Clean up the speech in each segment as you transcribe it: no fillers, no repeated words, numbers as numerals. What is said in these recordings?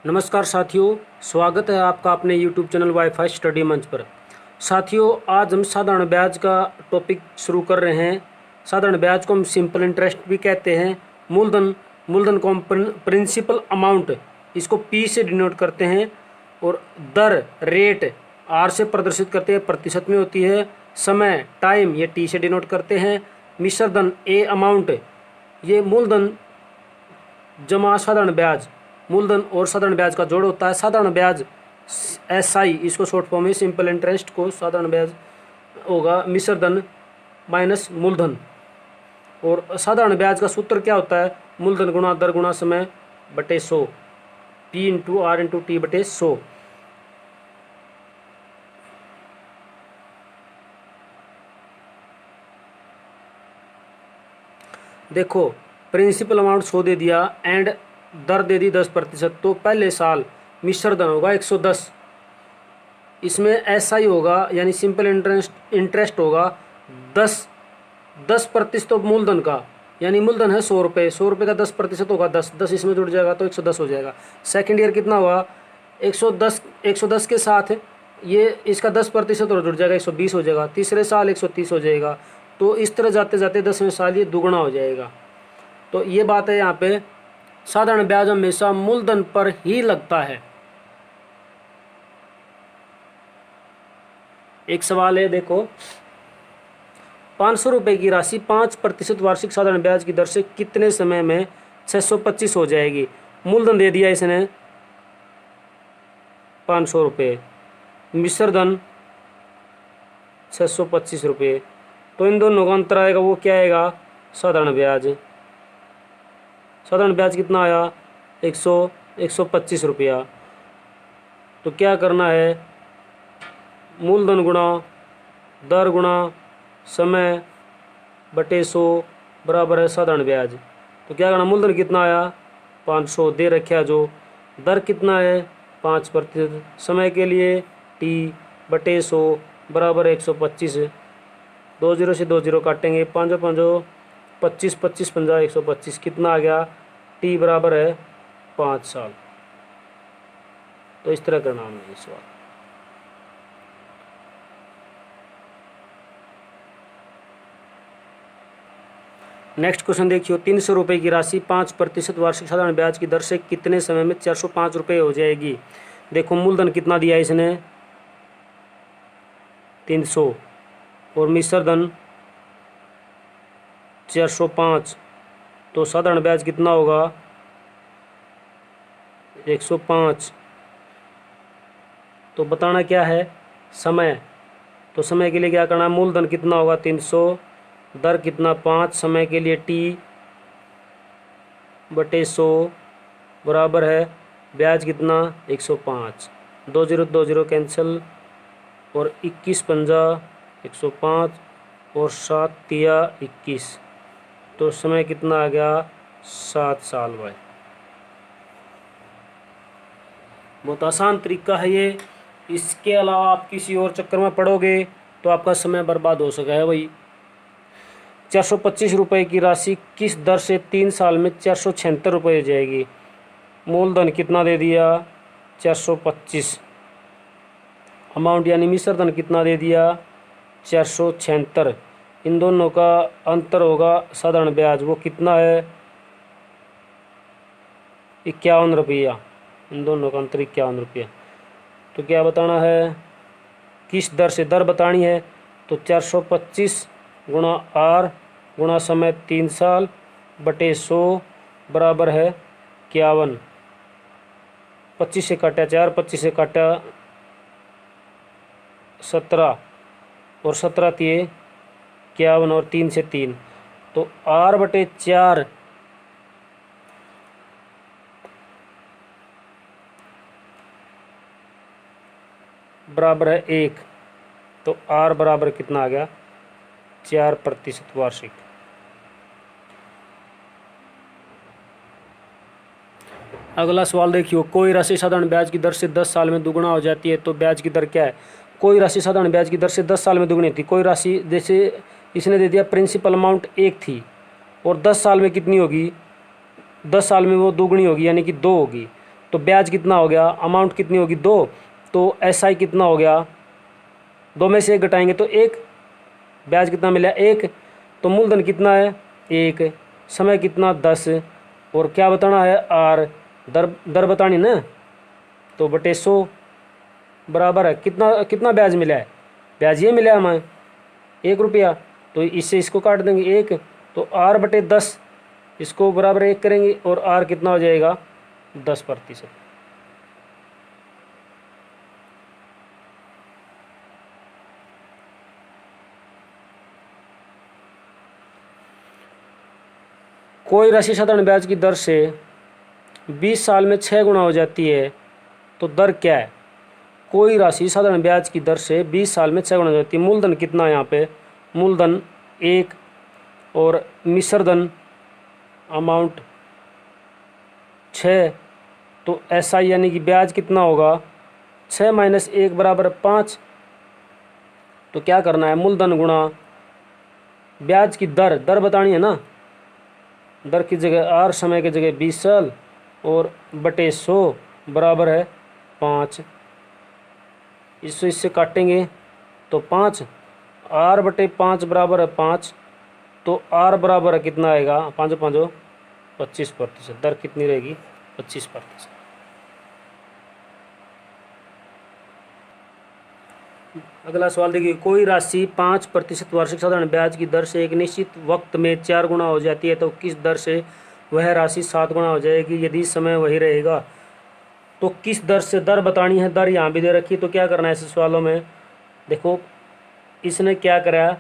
नमस्कार साथियों, स्वागत है आपका अपने YouTube चैनल वाईफाई स्टडी मंच पर। साथियों, आज हम साधारण ब्याज का टॉपिक शुरू कर रहे हैं। साधारण ब्याज को हम सिंपल इंटरेस्ट भी कहते हैं। मूलधन को हम प्रिंसिपल अमाउंट, इसको P से डिनोट करते हैं, और दर रेट R से प्रदर्शित करते हैं, प्रतिशत में होती है। समय टाइम ये T से डिनोट करते हैं। मिश्र धन A अमाउंट, ये मूलधन जमा साधारण ब्याज, मूलधन और साधारण ब्याज का जोड़ होता है। साधारण ब्याज SI, इसको शॉर्ट फॉर्म में सिंपल इंटरेस्ट को साधारण ब्याज होगा मिश्र धन माइनस मूलधन। और साधारण ब्याज का सूत्र क्या होता है? मूलधन गुणा दर गुणा समय बटे 100, P into R into T बटे 100। देखो, प्रिंसिपल अमाउंट 100 दे दिया एंड दर दे दी 10%, तो पहले साल मिश्र धन होगा 110। इसमें SI होगा यानी सिंपल इंटरेस्ट होगा 10% तो मूलधन का, यानी मूलधन है 100 रुपये, 100 रुपये का 10% होगा 10 इसमें जुड़ जाएगा तो 110 हो जाएगा। सेकेंड ईयर कितना हुआ? 110 के साथ ये इसका 10% और जुड़ जाएगा, 120 हो जाएगा। तीसरे साल 130 हो जाएगा। तो इस तरह जाते जाते 10वें साल ये दुगुना हो जाएगा। तो ये बात है, यहाँ पे साधारण ब्याज हमेशा मूलधन पर ही लगता है। एक सवाल है, देखो, 500 रुपये की राशि 5% वार्षिक साधारण ब्याज की दर से कितने समय में 625 हो जाएगी? मूलधन दे दिया इसने 500 रुपये, मिश्र धन 625 रुपये, तो इन दोनों का अंतर आएगा, वो क्या आएगा? साधारण ब्याज। साधारण ब्याज कितना आया? 125 रुपया। तो क्या करना है? मूलधन गुणा दर गुणा समय बटे 100 बराबर है साधारण ब्याज। तो क्या करना? मूलधन कितना आया? 500 दे रखा, जो दर कितना है 5%, समय के लिए T बटे 100 बराबर 125। 2 0 से 2 0 काटेंगे, 5 5 25 25 50 125, कितना आ गया? T बराबर है 5 साल। तो इस तरह करना है इस बात। नेक्स्ट क्वेश्चन देखियो, 300 रुपये की राशि 5% वार्षिक साधारण ब्याज की दर से कितने समय में 405 रुपये हो जाएगी? देखो, मूलधन कितना दिया इसने? 300, और मिश्र धन 405, तो साधारण ब्याज कितना होगा? 105। तो बताना क्या है? समय। तो समय के लिए क्या करना है? मूलधन कितना होगा? 300, दर कितना? 5, समय के लिए T बटे 100 बराबर है ब्याज कितना? 105। 2 0 2 0 कैंसिल, और 21 50 105, और 7 3 21, तो समय कितना आ गया? 7 साल। भाई, बहुत आसान तरीका है ये। इसके अलावा आप किसी और चक्कर में पड़ोगे तो आपका समय बर्बाद हो सका है। भाई, 425 रुपये की राशि किस दर से 3 साल में 476 रुपये हो जाएगी? मूलधन कितना दे दिया? 425, अमाउंट यानी मिश्र धन कितना दे दिया? 476। इन दोनों का अंतर होगा साधारण ब्याज, वो कितना है? 51 रुपया। इन दोनों का अंतर 51 रुपया। तो क्या बताना है? किस दर से दर बतानी है, तो 425 गुणा R गुणा समय 3 साल बटे 100 बराबर है 51। 25 से काटा 4, 25 से काटा 17, और 17 दिए 51, और 3 से 3, तो R बटे 4 बराबर है 1। तो R बराबर कितना आ गया? 4% वार्षिक। अगला सवाल देखियो, कोई राशि साधारण ब्याज की दर से 10 साल में दुगुना हो जाती है तो ब्याज की दर क्या है? कोई राशि साधारण ब्याज की दर से 10 साल में दुगनी थी। कोई राशि, जैसे इसने दे दिया प्रिंसिपल अमाउंट 1 थी, और 10 साल में कितनी होगी? 10 साल में वो दोगुनी होगी, यानी कि 2 होगी। तो ब्याज कितना हो गया, अमाउंट कितनी होगी 2, तो SI कितना हो गया, 2 में से 1 घटाएंगे तो 1, ब्याज कितना मिला 1, तो मूलधन कितना है 1, समय कितना 10, और क्या बताना है R, दर दर बतानी ना, तो बटे 100 बराबर है कितना, कितना ब्याज मिला है, ब्याज ये मिला है हमें 1 रुपया, तो इससे इसको काट देंगे 1, तो R बटे 10, इसको बराबर 1 करेंगे और R कितना हो जाएगा 10%। कोई राशि साधारण ब्याज की दर से 20 साल में 6 गुना हो जाती है तो दर क्या है। कोई राशि साधारण ब्याज की दर से 20 साल में 6 गुना हो जाती है। मूलधन कितना है यहाँ पे, मूलधन 1 और मिश्रधन अमाउंट 6, तो SI यानी कि ब्याज कितना होगा 6 माइनस 1 बराबर 5। तो क्या करना है, मूलधन गुणा ब्याज की दर, दर बतानी है ना, दर की जगह R, समय की जगह 20 साल और बटे 100 बराबर है 5। इससे काटेंगे तो 5, R बटे 5 बराबर है 5, तो R बराबर है कितना आएगा, 5 5 25%। दर कितनी रहेगी 25%। अगला सवाल देखिए, कोई राशि 5% वार्षिक साधारण ब्याज की दर से एक निश्चित वक्त में 4 गुना हो जाती है तो किस दर से वह राशि 7 गुना हो जाएगी यदि समय वही रहेगा। तो किस दर से, दर बतानी है, दर यहाँ भी दे रखी है। तो क्या करना है ऐसे सवालों में, देखो इसने क्या करा,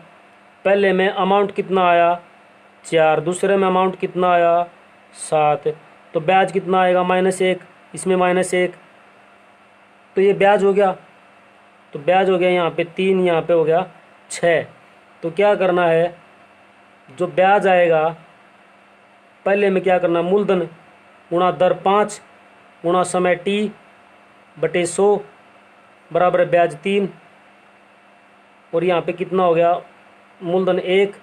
पहले में अमाउंट कितना आया 4, दूसरे में अमाउंट कितना आया 7, तो ब्याज कितना आएगा -1, इसमें -1, तो ये ब्याज हो गया, तो ब्याज हो गया यहाँ पे 3, यहाँ पे हो गया 6। तो क्या करना है, जो ब्याज आएगा पहले में क्या करना, मूलधन गुणा दर 5 गुणा समय T बटे 100 बराबर है ब्याज 3, और यहाँ पे कितना हो गया, मूलधन 1,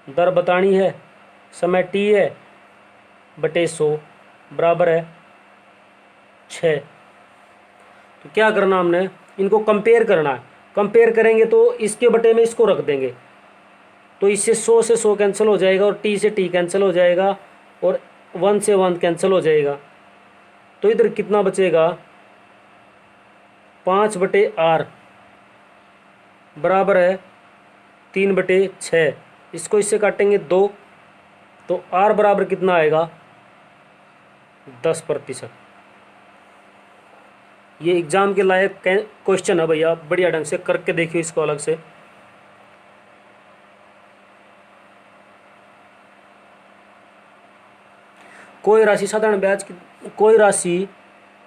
दर बतानी है, समय T है बटे 100 बराबर है 6। तो क्या करना हमने, इनको कंपेयर करना है, कंपेयर करेंगे तो इसके बटे में इसको रख देंगे, तो इससे 100 से 100 कैंसिल हो जाएगा और T से T कैंसिल हो जाएगा और 1 से 1 कैंसिल हो जाएगा, तो इधर कितना बचेगा 5 बटे R बराबर है 3 बटे 6, इसको इससे काटेंगे 2, तो R बराबर कितना आएगा 10%। ये एग्जाम के लायक क्वेश्चन है भैया, बढ़िया ढंग से करके देखियो इसको अलग से। कोई राशि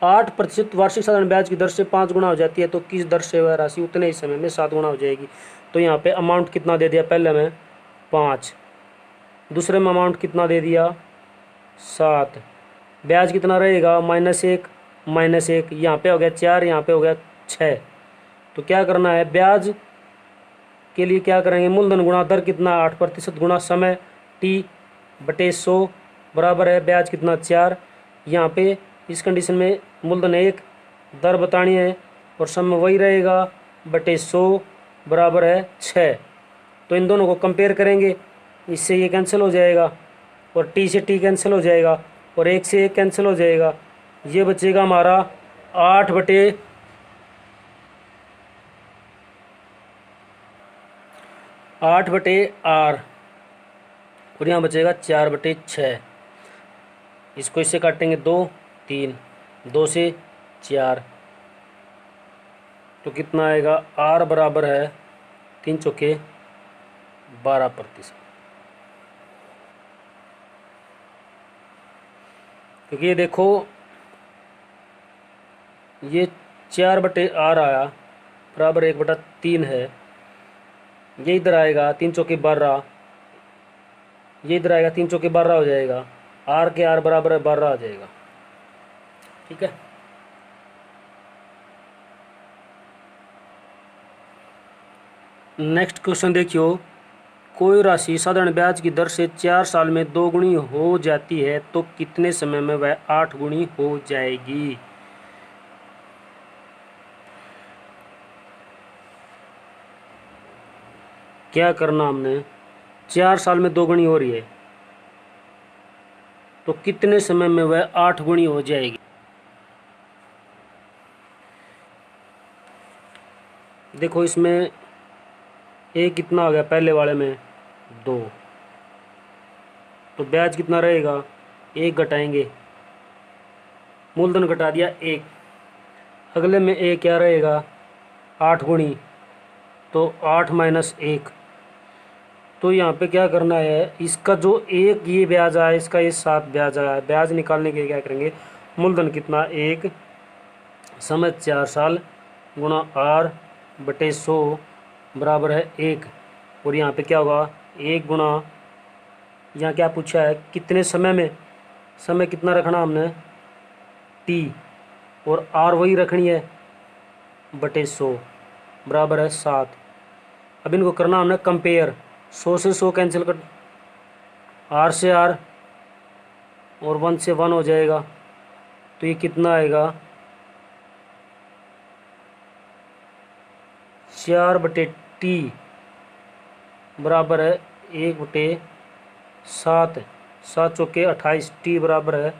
8% वार्षिक साधारण ब्याज की दर से 5 गुना हो जाती है तो किस दर से वह राशि उतने ही समय में 7 गुना हो जाएगी। तो यहाँ पे अमाउंट कितना दे दिया, पहले में 5, दूसरे में अमाउंट कितना दे दिया 7, ब्याज कितना रहेगा -1, यहाँ पे हो गया 4, यहाँ पे हो गया 6। तो क्या करना है, ब्याज के लिए क्या करेंगे, मूलधन गुणा दर कितना 8% गुणा समय T बटे 100 बराबर है ब्याज कितना 4। यहाँ पे इस कंडीशन में मूलधन 1, दर बतानी है और समय वही रहेगा बटे 100 बराबर है 6। तो इन दोनों को कंपेयर करेंगे, इससे ये कैंसिल हो जाएगा और T से T कैंसिल हो जाएगा और 1 से 1 कैंसिल हो जाएगा, ये बचेगा हमारा 8 बटे 8/R और यहाँ बचेगा 4/6। इसको इससे काटेंगे 2 3, 2 से 4, तो कितना आएगा, R बराबर है 3 चौके 12%। क्योंकि ये देखो ये 4/R आया बराबर 1/3 है, ये इधर आएगा 3 चौके 12, ये इधर आएगा 3 चौके 12 हो जाएगा, R के R बराबर है 12 आ जाएगा। ठीक है, नेक्स्ट क्वेश्चन देखियो, कोई राशि साधारण ब्याज की दर से 4 साल में 2 गुनी हो जाती है तो कितने समय में वह 8 गुनी हो जाएगी? क्या करना हमने, 4 साल में 2 गुनी हो रही है तो कितने समय में वह 8 गुनी हो जाएगी? देखो इसमें एक कितना आ गया, पहले वाले में 2, तो ब्याज कितना रहेगा, 1 घटाएंगे, मूलधन घटा दिया 1, अगले में एक क्या रहेगा, 8 गुनी, तो 8 माइनस 1। तो यहाँ पे क्या करना है, इसका जो एक ये ब्याज आया, इसका ये 7 ब्याज आया, ब्याज निकालने के लिए क्या करेंगे, मूलधन कितना 1 समय 4 साल गुणा R बटे 100 बराबर है 1। और यहाँ पे क्या होगा, 1 गुणा, यहाँ क्या पूछा है, कितने समय में, समय कितना रखना हमने T, और R वही रखनी है बटे 100 बराबर है 7। अब इनको करना हमने कंपेयर, 100 से 100 कैंसिल कर, R से R और 1 से 1 हो जाएगा, तो ये कितना आएगा, 4 बटे T बराबर है 1 बटे 7, 7 चौके 28, T बराबर है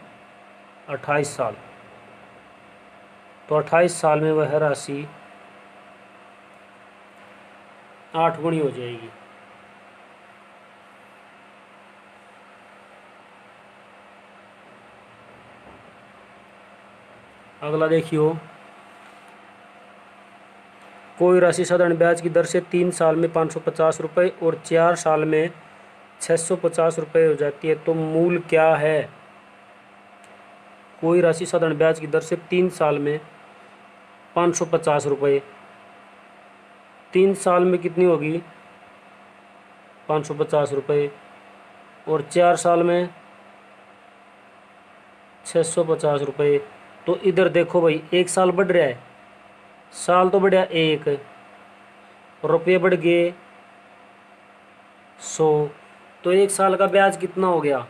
28 साल। तो 28 साल में वह राशि 8 गुनी हो जाएगी। अगला देखियो, कोई राशि साधारण ब्याज की दर से 3 साल में 550 रुपये और 4 साल में 650 रुपये हो जाती है तो मूल क्या है? कोई राशि साधारण ब्याज की दर से 3 साल में 550 रुपये, 3 साल में कितनी होगी 550 रुपये, और 4 साल में 650 रुपये। तो इधर देखो भाई, 1 साल बढ़ रहा है, साल तो बढ़िया 1, रुपये बढ़ गए 100, तो 1 साल का ब्याज कितना हो गया,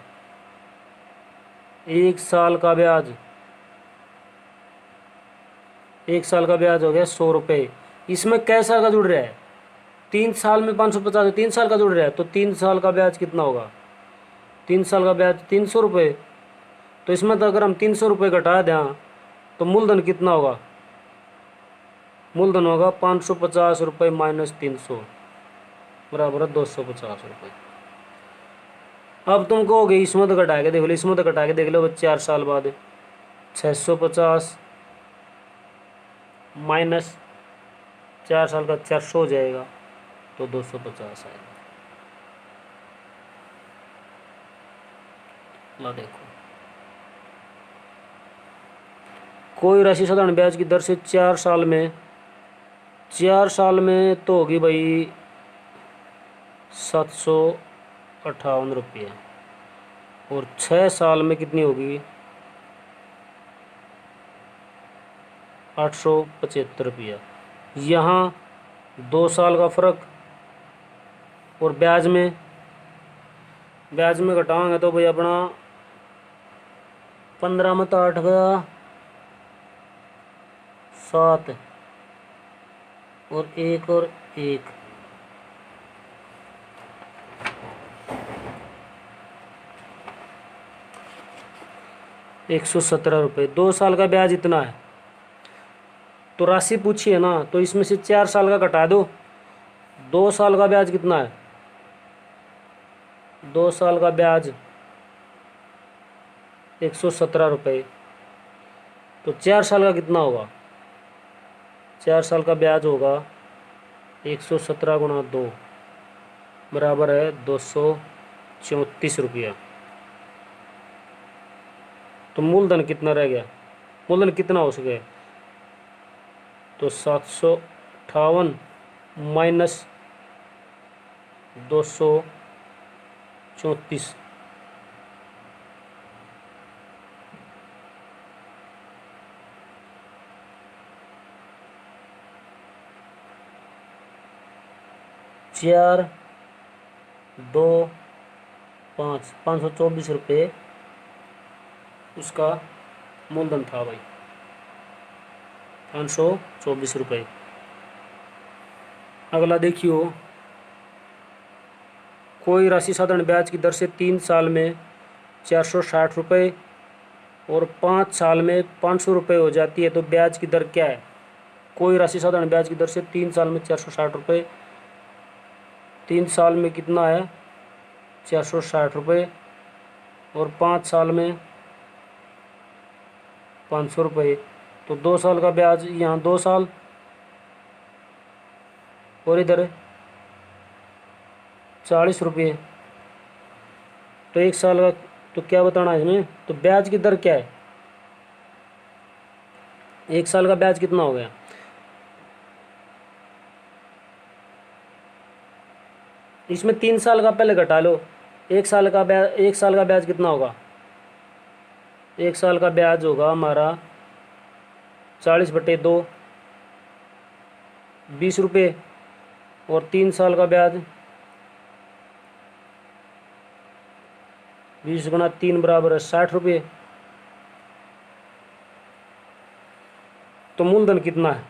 1 साल का ब्याज, 1 साल का ब्याज हो गया 100 रुपये। इसमें कैसा का जुड़ रहा है, 3 साल में 550, 3 साल का जुड़ रहा है, तो 3 साल का ब्याज कितना होगा, 3 साल का ब्याज 300 रुपये। तो इसमें तो अगर हम 300 रुपये घटा दें तो मूलधन कितना होगा, मूलधन होगा 550 रुपये माइनस 300 बराबर है 250 रुपये। अब तुम कहोगे इसमें तो घटा के देख लो, इसमें तो घटा के देख लो, 4 साल बाद 650 माइनस 4 साल का 400 हो जाएगा, तो 250 आएगा। ला देखो, कोई राशि साधारण ब्याज की दर से 4 साल में, 4 साल में तो होगी भाई 758 रुपये, और 6 साल में कितनी होगी 875 रुपया। यहाँ 2 साल का फ़र्क, और ब्याज में घटाएंगे तो भाई अपना 15 में तो 8 गया 7, और 1 और 1, 117 रुपये। 2 साल का ब्याज इतना है, तो राशि पूछी है ना, तो इसमें से 4 साल का घटा दो, 2 साल का ब्याज कितना है, 2 साल का ब्याज 117 रुपये, तो 4 साल का कितना होगा, 4 साल का ब्याज होगा 117 गुणा 2 बराबर है 234 रुपया। तो मूलधन कितना रह गया, मूलधन कितना हो सके, तो 758 माइनस 234, चार 524 उसका मूलधन था भाई, 524 अगला देखियो, कोई राशि साधारण ब्याज की दर से 3 साल में 460 और 5 साल में 500 हो जाती है, तो ब्याज की दर क्या है? कोई राशि साधारण ब्याज की दर से 3 साल में 460, 3 साल में कितना है 460 और 5 साल में 500, तो 2 साल का ब्याज, यहाँ 2 साल और इधर 40 तो 1 साल का, तो क्या बताना है इसमें? तो ब्याज की दर क्या है? 1 साल का ब्याज कितना हो गया? इसमें 3 साल का पहले घटा लो, 1 साल का ब्याज कितना होगा? 1 साल का ब्याज होगा हमारा 40/2, 20 और 3 साल का ब्याज 20 गुना 3 बराबर है 60। तो मूलधन कितना है?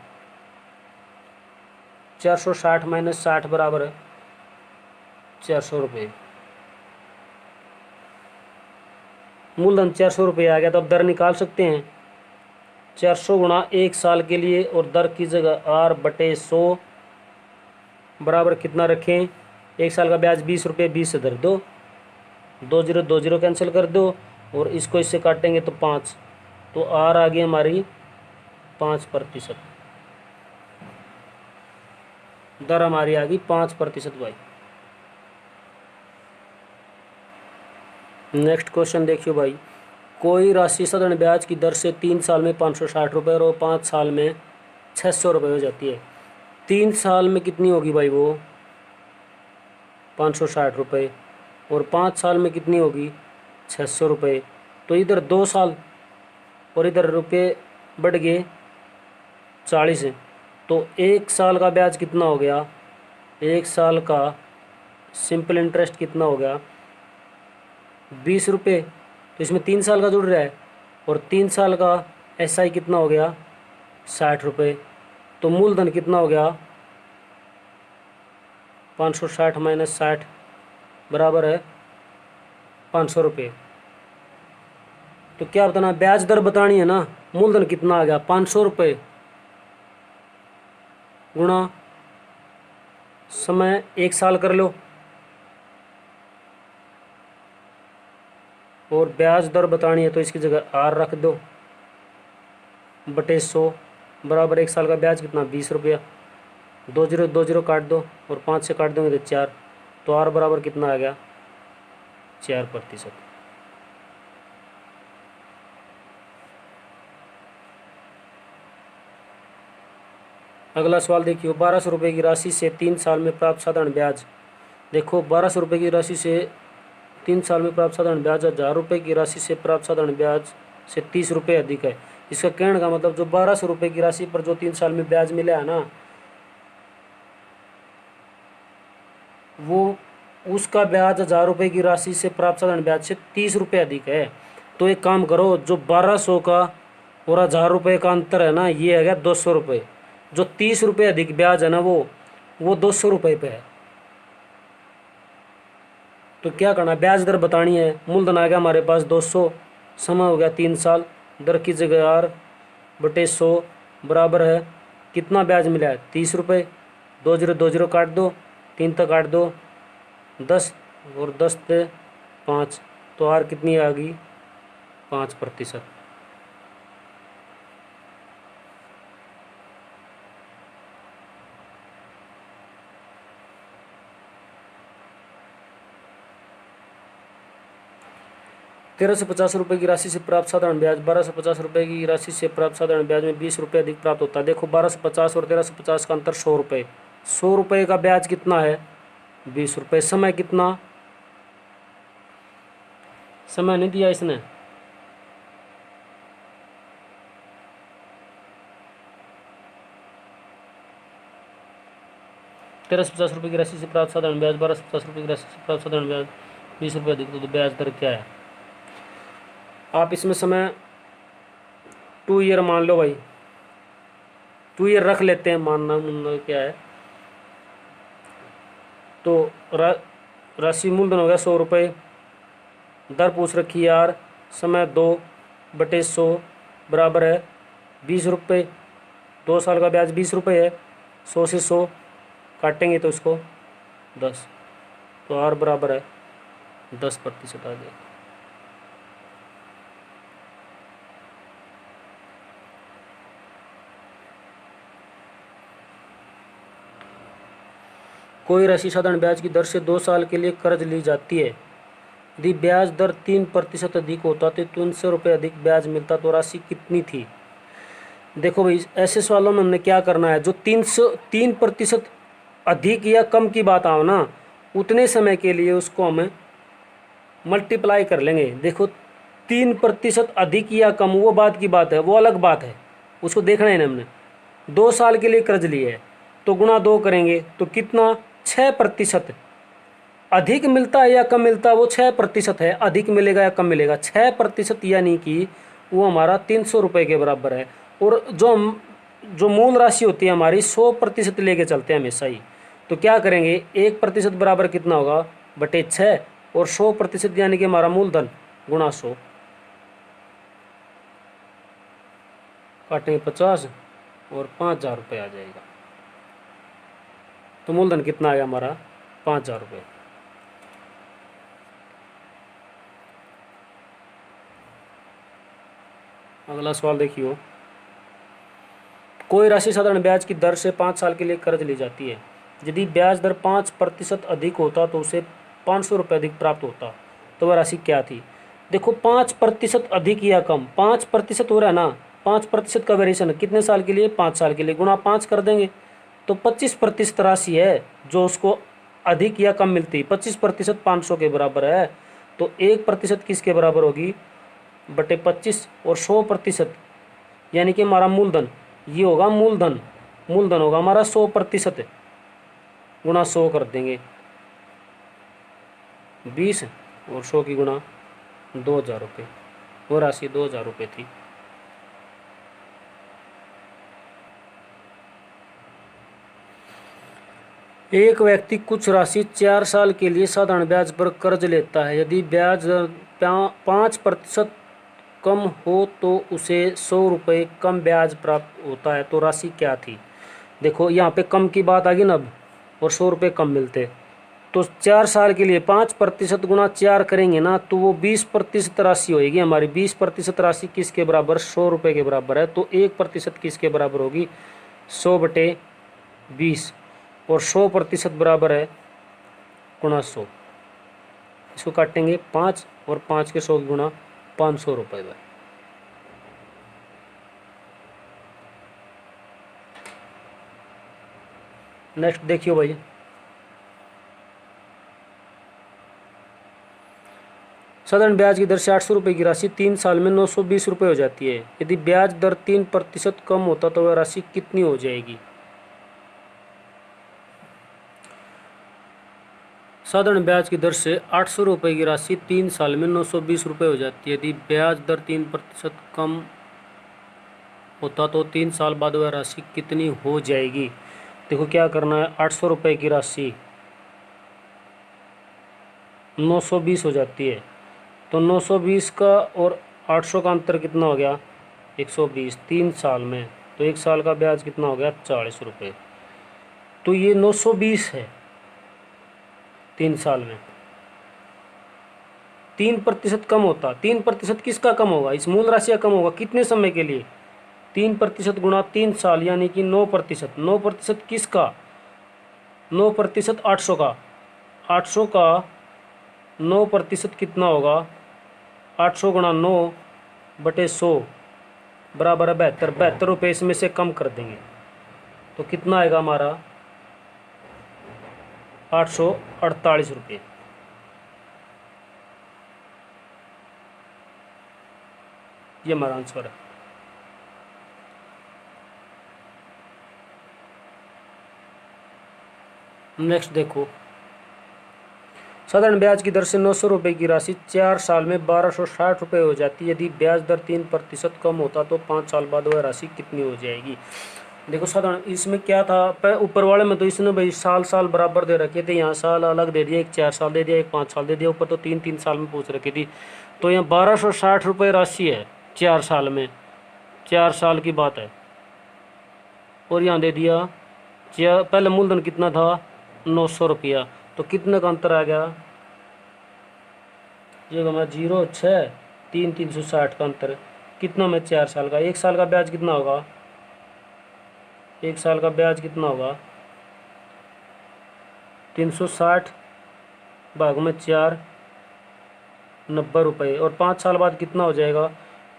460 माइनस 60 बराबर है 400। मूलधन 400 आ गया, तो अब दर निकाल सकते हैं। 400 गुणा 1 साल के लिए, और दर की जगह R/100 बराबर कितना रखें? 1 साल का ब्याज 20, 20 से धर दो, 2 0 कैंसिल कर दो, और इसको इससे काटेंगे तो 5, तो R आ गई हमारी 5%। दर हमारी आ गई 5% भाई। नेक्स्ट क्वेश्चन देखियो भाई, कोई राशि साधारण ब्याज की दर से 3 साल में 560 और 5 साल में 600 हो जाती है। 3 साल में कितनी होगी भाई? वो 560, और 5 साल में कितनी होगी? 600। तो इधर 2 साल और इधर रुपये बढ़ गए 40, तो 1 साल का ब्याज कितना हो गया? 1 साल का सिंपल इंटरेस्ट कितना हो गया? 20। तो इसमें 3 साल का जुड़ रहा है, और 3 साल का SI कितना हो गया? 60। तो मूलधन कितना हो गया? 560 माइनस 60 बराबर है 500। तो क्या बताना? ब्याज दर बतानी है ना। मूलधन कितना आ गया? 500 गुणा समय 1 साल कर लो, और ब्याज दर बतानी है तो इसकी जगह R रख दो, बटे 100 बराबर 1 साल का ब्याज कितना? 20 रुपया। 2 0 काट दो, और 5 से काट दोगे तो 4, तो R बराबर कितना आ गया? 4%। अगला सवाल देखियो, 1200 की राशि से 3 साल में प्राप्त साधारण ब्याज। देखो, 1200 की राशि से 3 साल में प्राप्त साधारण ब्याज 1000 की राशि से प्राप्त साधारण ब्याज से 30 अधिक है। इसका कहने का मतलब, जो 1200 की राशि पर जो 3 साल में ब्याज मिला है ना, वो उसका ब्याज 1000 की राशि से प्राप्त साधारण ब्याज से 30 अधिक है। तो एक काम करो, जो 1200 का और 1000 का अंतर है ना, ये है गया 200। जो 30 अधिक ब्याज है ना, वो 200 पे है। तो क्या करना? ब्याज दर बतानी है। मूलधन आ गया हमारे पास 200, समय हो गया 3 साल, दर की जगह R/100 बराबर है कितना ब्याज मिला है? 30। 2 0 काट दो, 3 तक काट दो, 10, और 10 पे 5, तो R कितनी आ गई? 5%। 1350 की राशि से प्राप्त साधारण ब्याज 1250 की राशि से प्राप्त साधारण ब्याज में 20 अधिक प्राप्त होता है। देखो, 1250 और 1350 का अंतर 100। 100 का ब्याज कितना है? 20। समय कितना? समय नहीं दिया इसने। 1350 की राशि से प्राप्त साधारण ब्याज 1250 की राशि से प्राप्त साधारण ब्याज 20 रुपये अधिक, तो ब्याज दर क्या है? आप इसमें समय 2 ईयर मान लो भाई, 2 ईयर रख लेते हैं, मानना क्या है। तो राशि मूलधन हो गया 100 रुपये, दर पूछ रखी है यार, समय 2/100 बराबर है 20 रुपये। 2 साल का ब्याज 20 रुपये है, 100 से 100 काटेंगे तो इसको 10, तो आर बराबर है 10% आ जाएगा। कोई राशि साधारण ब्याज की दर से 2 साल के लिए कर्ज ली जाती है। यदि ब्याज दर 3% अधिक होता तो 300 रुपये अधिक ब्याज मिलता, तो राशि कितनी थी? देखो भाई, ऐसे सवालों में हमने क्या करना है, जो 3% अधिक या कम की बात आओ ना, उतने समय के लिए उसको हम मल्टीप्लाई कर लेंगे। देखो 3% अधिक या कम वो बात की बात है, वो अलग बात है, उसको देखना है ना। हमने 2 साल के लिए कर्ज लिया है तो गुणा 2 करेंगे तो कितना, 6%। अधिक मिलता है या कम मिलता है, वो 6% है। अधिक मिलेगा या कम मिलेगा, 6%, यानी कि वो हमारा 300 रुपये के बराबर है। और जो मूल राशि होती है हमारी 100% लेके चलते हैं हमेशा ही। तो क्या करेंगे, 1% बराबर कितना होगा, बटे 6, और 100% यानी कि हमारा मूलधन गुणा 100, काटेंगे 50 और 5,000 रुपये आ जाएगा। तो मूलधन कितना आ गया हमारा, 5,000 रुपये। अगला सवाल देखियो, कोई राशि साधारण ब्याज की दर से 5 साल के लिए कर्ज ली जाती है। यदि ब्याज दर 5% अधिक होता तो उसे 500 रुपये अधिक प्राप्त होता, तो वह राशि क्या थी? देखो 5% अधिक या कम, 5% हो रहा है ना, 5% का वेरिएशन कितने साल के लिए, 5 साल के लिए, गुणा 5 कर देंगे तो 25% राशि है जो उसको अधिक या कम मिलती है। 25% 500 के बराबर है, तो 1% किसके बराबर होगी, बटे 25, और 100% यानी कि हमारा मूलधन, ये होगा मूलधन, मूलधन होगा हमारा 100%, गुणा 100 कर देंगे 20, और 100 की गुणा 2,000 रुपये, वो राशि 2,000 रुपये थी। एक व्यक्ति कुछ राशि 4 साल के लिए साधारण ब्याज पर कर्ज लेता है। यदि ब्याज 5% कम हो तो उसे 100 रुपये कम ब्याज प्राप्त होता है, तो राशि क्या थी? देखो यहाँ पे कम की बात आ गई ना अब, और 100 रुपये कम मिलते, तो 4 साल के लिए 5% गुणा 4 करेंगे ना, तो वो 20% राशि होगी हमारी। 20% राशि किसके बराबर, 100 रुपये के बराबर है। तो 1% किसके बराबर होगी, 100/20, और 100% बराबर है गुणा 100। इसको काटेंगे 5, और 5 के 100 गुणा 500 रुपये है। नेक्स्ट देखियो भाई, साधारण ब्याज की दर से 800 रुपये की राशि 3 साल में 920 रुपये हो जाती है। यदि ब्याज दर 3% कम होता तो वह राशि कितनी हो जाएगी? साधारण ब्याज की दर से 800 रुपये की राशि 3 साल में 920 रुपये हो जाती है। यदि ब्याज दर 3% कम होता तो 3 साल बाद वह राशि कितनी हो जाएगी? देखो क्या करना है, 800 रुपये की राशि 920 हो जाती है, तो 920 का और 800 का अंतर कितना हो गया, 120, 3 साल में, तो 1 साल का ब्याज कितना हो गया, 40 रुपये। तो ये 920 है 3 साल में। 3% कम होता, 3% किसका कम होगा, इस मूल राशि का कम होगा, कितने समय के लिए, 3% गुणा 3 साल, यानी कि 9%। 9% किसका, 9% 800 का, 800 का 9% कितना होगा, 800 गुणा 9/100 बराबर है 72। 72 रुपये इसमें से कम कर देंगे तो कितना आएगा हमारा, 848 रुपये। ये हमारा आंसर है। नेक्स्ट देखो, साधारण ब्याज की दर से 900 रुपये की राशि 4 साल में 1260 रुपये हो जाती है। यदि ब्याज दर 3% कम होता तो 5 साल बाद वह राशि कितनी हो जाएगी। देखो साधारण इसमें क्या था, ऊपर वाले में तो इसने भाई साल साल बराबर दे रखे थे, यहाँ साल अलग दे दिया, एक 4 साल दे दिया, एक 5 साल दे दिया, ऊपर तो 3-3 साल में पूछ रखी थी। तो यहाँ 1260 रुपये राशि है 4 साल में, 4 साल की बात है। और यहाँ दे दिया पहले मूलधन कितना था 900 रुपया, तो कितने का अंतर आ गया, ये हमारा 0 6 3 360 का अंतर कितना में 4 साल का। 1 साल का ब्याज कितना होगा, 1 साल का ब्याज कितना होगा 360 भाग में 4 90 रुपये। और 5 साल बाद कितना हो जाएगा,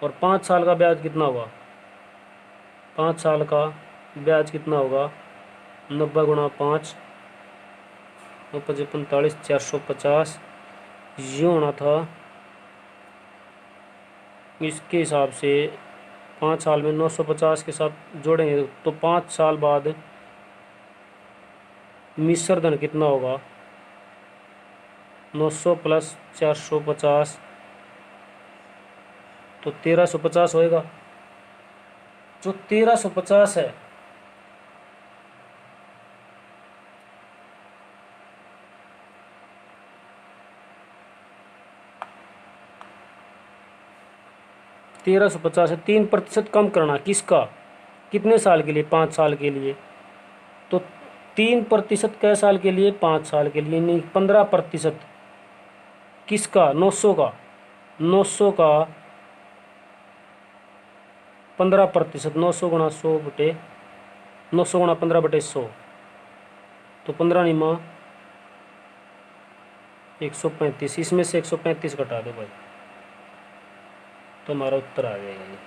और 5 साल का ब्याज कितना होगा, 5 साल का ब्याज कितना होगा 90 गुणा 5 45 450 ये होना था। इसके हिसाब से 5 साल में 950 के साथ जोड़ेंगे तो 5 साल बाद मिश्र धन कितना होगा 900 प्लस 450 तो 1350 होएगा। जो 1350 है है, 3% कम करना किसका, कितने साल के लिए, 5 साल के लिए। तो 3% कै साल के लिए, 5 साल के लिए, नहीं 15% किसका 900 का, 900 का 15%, 900 गुणा 100 बटे 900 गुणा 15 बटे 100 तो 15 निमा 135, इसमें से 135 घटा दो भाई तो हमारा उत्तर आ जाएगा ये।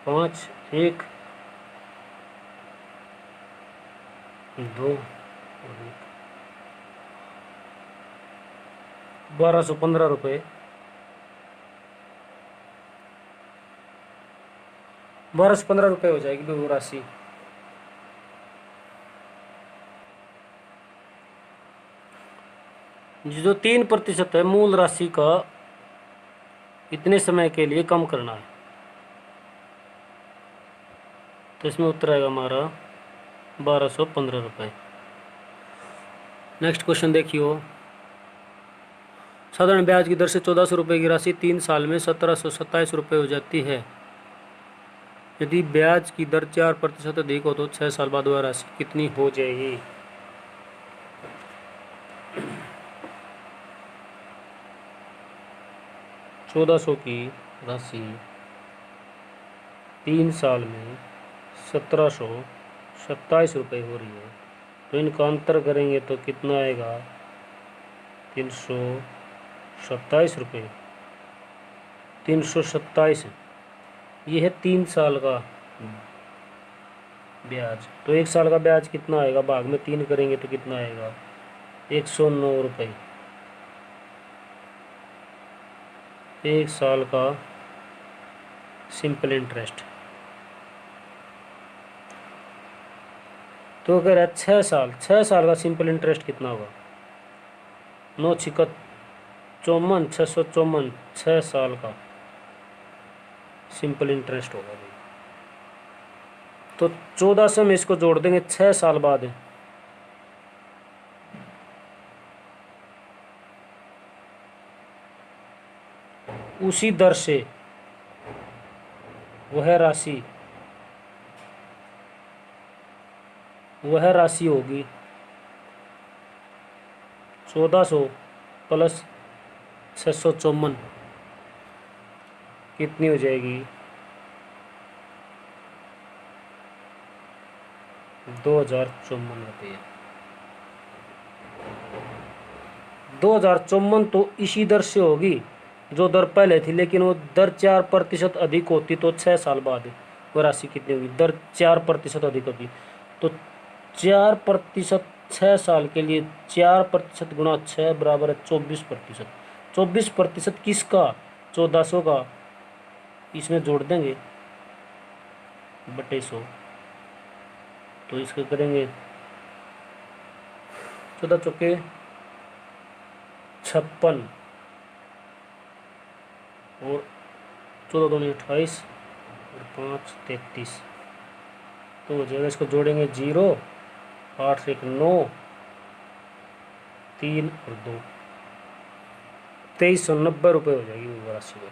पाँच 1 2 1215 रुपये, 1215 रुपये हो जाएगी वो राशि। जो 3% है मूल राशि का इतने समय के लिए कम करना है, तो इसमें उत्तर आएगा हमारा 1215 रुपये। नेक्स्ट क्वेश्चन देखियो, साधारण ब्याज की दर से 1400 रुपये की राशि 3 साल में 1727 रुपये हो जाती है। यदि ब्याज की दर 4% अधिक हो तो 6 साल बाद वह राशि कितनी हो जाएगी। 1400 की राशि 3 साल में 1727 रुपये हो रही है, तो इनका अंतर करेंगे तो कितना आएगा 327 रुपये, 327 ये है 3 साल का ब्याज। तो 1 साल का ब्याज कितना आएगा, भाग में 3 करेंगे तो कितना आएगा 109 रुपये। 1 साल का सिंपल इंटरेस्ट। तो अगर है 6 साल, 6 साल का सिंपल इंटरेस्ट कितना होगा 9 छिका 54 654, 6 साल का सिंपल इंटरेस्ट होगा। तो 1400 में इसको जोड़ देंगे 6 साल बाद है, उसी दर से वह राशि होगी 1400 प्लस 654 कितनी हो जाएगी 2054 रुपये। 2054 तो इसी दर से होगी जो दर पहले थी, लेकिन वो दर 4% अधिक होती तो 6 साल बाद वो राशि कितनी होगी, दर 4% अधिक होती तो 4% 6 साल के लिए 4% गुणा 6 बराबर है 24%। 24% किसका 1400 का, इसमें जोड़ देंगे बटे 100। तो इसके करेंगे 14 चौके 56 और 14 दूनी 28 और 5 33। तो हो जाएगा, इसको जोड़ेंगे 0 8 1 9 3 और 2 2390 रुपये हो जाएगी वो राशि में।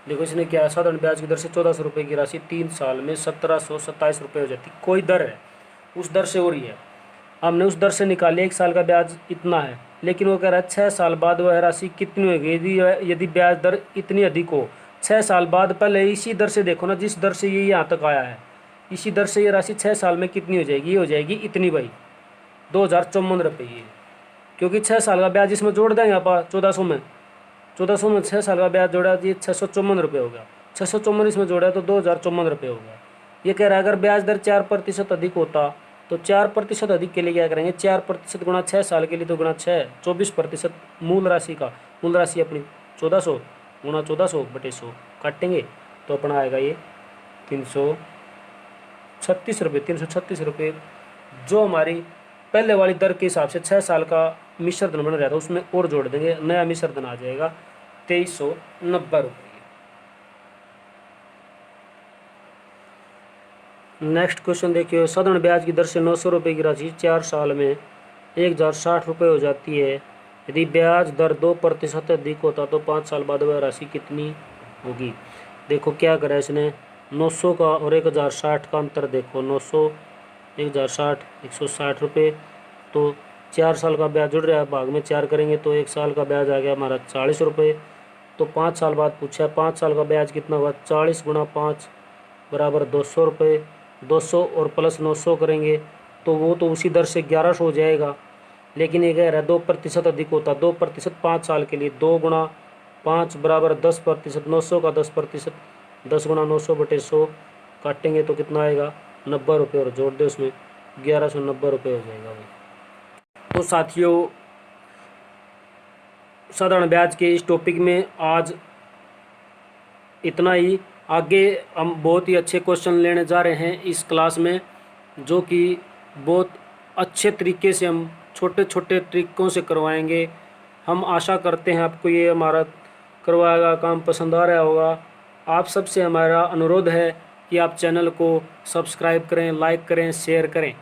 देखो इसने क्या साधारण ब्याज की दर से 1400 रुपये की राशि 3 साल में 1727 रुपये हो जाती। कोई दर है उस दर से हो रही है, हमने उस दर से निकाले 1 साल का ब्याज इतना है, लेकिन वो कह रहा है 6 साल बाद वह राशि कितनी होगी। यदि ब्याज दर इतनी अधिक हो 6 साल बाद, पहले इसी दर से देखो ना, जिस दर से ये यहाँ तक आया है इसी दर से ये राशि 6 साल में कितनी हो जाएगी। ये हो जाएगी इतनी भाई 2054 रुपये ये, क्योंकि 6 साल का ब्याज इसमें जोड़ देंगे आप 1400 में 6 साल का ब्याज जोड़ा तो ये 654 रुपये हो गया। 654 इसमें जोड़ा तो 2054 रुपये हो गया। ये कह रहा है अगर ब्याज दर 4% अधिक होता तो 4% अधिक के लिए क्या करेंगे, 4% गुणा 6 साल के लिए तो गुणा 6 24% मूल राशि का, मूल राशि अपनी 1400 गुणा 1400 बटे 100 काटेंगे तो अपना आएगा ये 336 रुपये। 336 रुपये जो हमारी पहले वाली दर के हिसाब से 6 साल का मिश्र धन बन रहा था उसमें और जोड़ देंगे, नया मिश्र धन आ जाएगा 2390 रुपये। नेक्स्ट क्वेश्चन देखिए, साधारण ब्याज की दर से 900 रुपये की राशि 4 साल में 1060 रुपये हो जाती है। यदि ब्याज दर 2% अधिक होता तो 5 साल बाद वह राशि कितनी होगी। देखो क्या करा इसने, 900 का और 1060 का अंतर देखो, 900 1060 160 रुपये, तो 4 साल का ब्याज जुड़ रहा है, भाग में 4 करेंगे तो 1 साल का ब्याज आ गया हमारा 40 रुपये। तो 5 साल बाद पूछा है 5 साल का ब्याज कितना हुआ, 40 गुणा 5 बराबर 200 रुपये। 200 और प्लस 900 करेंगे तो वो तो उसी दर से 1100 हो जाएगा, लेकिन ये कह रहा है 2% अधिक होता, 2% 5 साल के लिए 2 गुणा 5 बराबर 10%, 900 का 10%, 10 गुणा 900 बटे 100 काटेंगे तो कितना आएगा 90 रुपये, और जोड़ दे उसमें 1190 रुपये हो जाएगा वो। तो साथियों साधारण ब्याज के इस टॉपिक में आज इतना ही। आगे हम बहुत ही अच्छे क्वेश्चन लेने जा रहे हैं इस क्लास में, जो कि बहुत अच्छे तरीके से हम छोटे छोटे ट्रिकों से करवाएंगे। हम आशा करते हैं आपको ये हमारा करवाएगा काम पसंद आ रहा होगा। आप सबसे हमारा अनुरोध है कि आप चैनल को सब्सक्राइब करें, लाइक करें, शेयर करें।